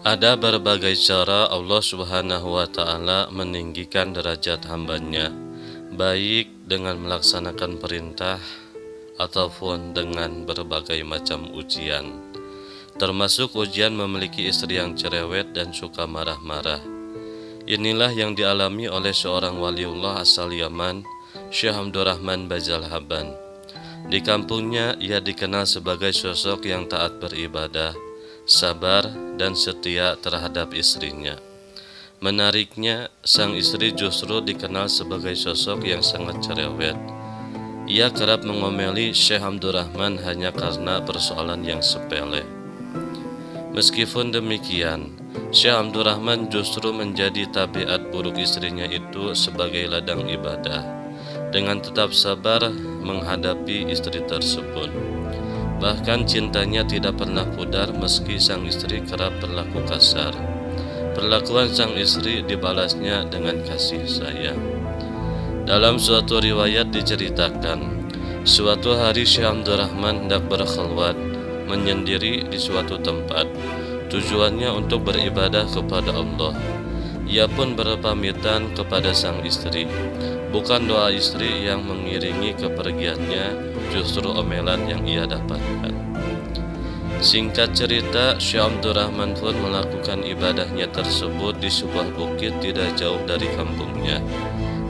Ada berbagai cara Allah Subhanahu wa Ta'ala meninggikan derajat hambanya, baik dengan melaksanakan perintah ataupun dengan berbagai macam ujian, termasuk ujian memiliki istri yang cerewet dan suka marah-marah. Inilah yang dialami oleh seorang waliullah asal Yaman, Syekh Abdurrahman Bajalhaban. Di kampungnya ia dikenal sebagai sosok yang taat beribadah, sabar, dan setia terhadap istrinya. Menariknya, sang istri justru dikenal sebagai sosok yang sangat cerewet. Ia kerap mengomeli Syekh Abdurrahman hanya karena persoalan yang sepele. Meskipun demikian, Syekh Abdurrahman justru menjadi tabiat buruk istrinya itu sebagai ladang ibadah, dengan tetap sabar menghadapi istri tersebut. Bahkan cintanya tidak pernah pudar meski sang istri kerap berlaku kasar. Perlakuan sang istri dibalasnya dengan kasih sayang. Dalam suatu riwayat diceritakan, suatu hari Syekh Abdurrahman hendak berkhulwat menyendiri di suatu tempat, tujuannya untuk beribadah kepada Allah. Ia pun berpamitan kepada sang istri. Bukan doa istri yang mengiringi kepergiannya, justru omelan yang ia dapatkan. Singkat cerita, Syekh Abdurrahman pun melakukan ibadahnya tersebut di sebuah bukit tidak jauh dari kampungnya.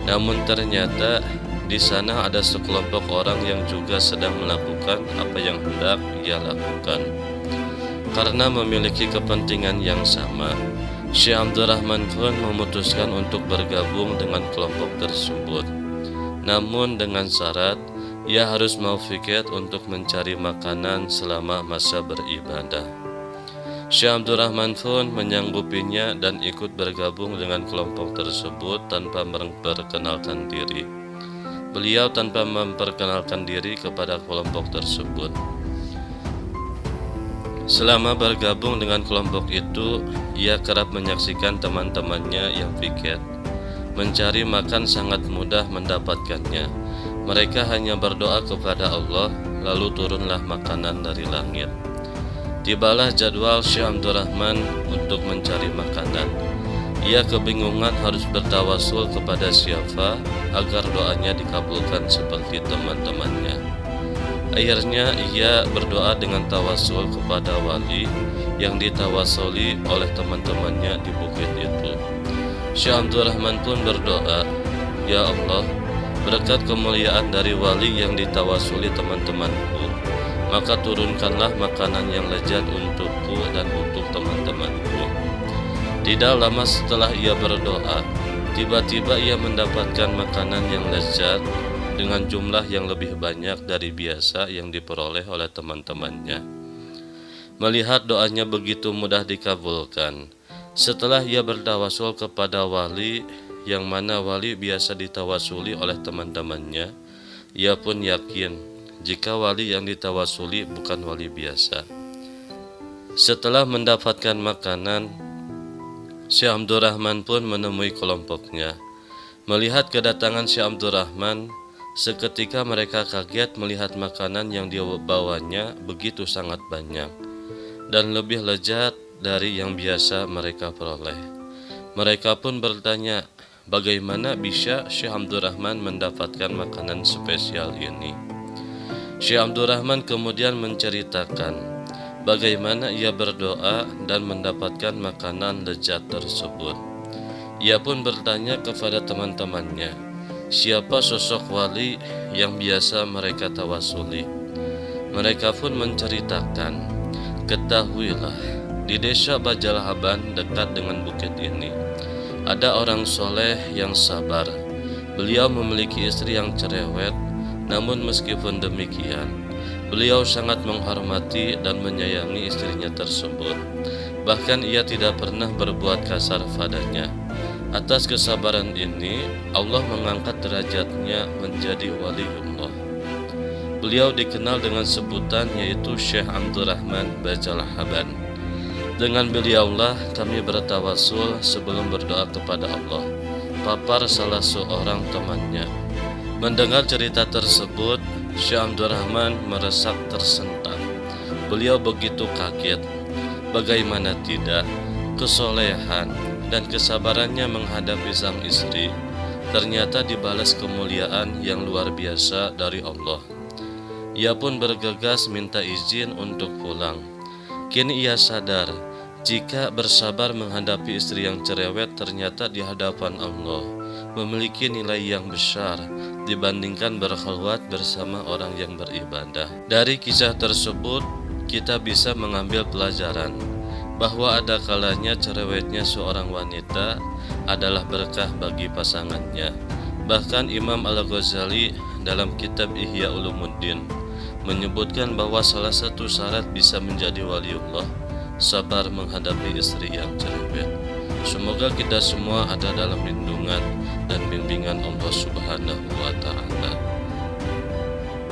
Namun ternyata di sana ada sekelompok orang yang juga sedang melakukan apa yang hendak ia lakukan. Karena memiliki kepentingan yang sama, Syekh Abdurrahman pun memutuskan untuk bergabung dengan kelompok tersebut. Namun dengan syarat, ia harus mau fikir untuk mencari makanan selama masa beribadah. Syekh Abdurrahman pun menyanggupinya dan ikut bergabung dengan kelompok tersebut tanpa memperkenalkan diri. Beliau tanpa memperkenalkan diri kepada kelompok tersebut. Selama bergabung dengan kelompok itu, ia kerap menyaksikan teman-temannya yang piket. Mencari makan sangat mudah mendapatkannya. Mereka hanya berdoa kepada Allah, lalu turunlah makanan dari langit. Tibalah jadwal Syekh Abdurrahman untuk mencari makanan. Ia kebingungan harus bertawasul kepada siapa agar doanya dikabulkan seperti teman-temannya. Akhirnya ia berdoa dengan tawasul kepada wali yang ditawasuli oleh teman-temannya di bukit itu. Syekh Abdurrahman pun berdoa, "Ya Allah, berkat kemuliaan dari wali yang ditawasuli teman-temanku, maka turunkanlah makanan yang lezat untukku dan untuk teman-temanku." Tidak lama setelah ia berdoa, tiba-tiba ia mendapatkan makanan yang lezat dengan jumlah yang lebih banyak dari biasa yang diperoleh oleh teman-temannya. Melihat doanya begitu mudah dikabulkan, setelah ia bertawasul kepada wali, yang mana wali biasa ditawasuli oleh teman-temannya, ia pun yakin jika wali yang ditawasuli bukan wali biasa. Setelah mendapatkan makanan, Syekh Abdurrahman pun menemui kelompoknya. Melihat kedatangan Syekh Abdurrahman, seketika mereka kaget melihat makanan yang dibawanya begitu sangat banyak dan lebih lezat dari yang biasa mereka peroleh. Mereka pun bertanya, bagaimana bisa Syekh Abdurrahman mendapatkan makanan spesial ini? Syekh Abdurrahman kemudian menceritakan bagaimana ia berdoa dan mendapatkan makanan lezat tersebut. Ia pun bertanya kepada teman-temannya, siapa sosok wali yang biasa mereka tawasuli. Mereka pun menceritakan, ketahuilah, di desa Bajalhaban dekat dengan bukit ini, ada orang soleh yang sabar. Beliau memiliki istri yang cerewet, namun meskipun demikian, beliau sangat menghormati dan menyayangi istrinya tersebut. Bahkan ia tidak pernah berbuat kasar padanya. Atas kesabaran ini, Allah mengangkat derajatnya menjadi waliullah. Beliau dikenal dengan sebutan yaitu Syekh Abdurrahman Bajalhaban. Dengan beliaulah kami bertawasul sebelum berdoa kepada Allah, papar salah seorang temannya. Mendengar cerita tersebut, Syekh Abdurrahman meresap tersentak. Beliau begitu kaget. Bagaimana tidak, kesolehan, dan kesabarannya menghadapi sang istri ternyata dibalas kemuliaan yang luar biasa dari Allah. Ia pun bergegas minta izin untuk pulang. Kini ia sadar jika bersabar menghadapi istri yang cerewet ternyata di hadapan Allah memiliki nilai yang besar dibandingkan berkhulwat bersama orang yang beribadah. Dari kisah tersebut kita bisa mengambil pelajaran bahwa ada kalanya cerewetnya seorang wanita adalah berkah bagi pasangannya. Bahkan Imam Al-Ghazali dalam kitab Ihya Ulumuddin menyebutkan bahwa salah satu syarat bisa menjadi waliullah sabar menghadapi istri yang cerewet. Semoga kita semua ada dalam lindungan dan bimbingan Allah Subhanahu wa Ta'ala.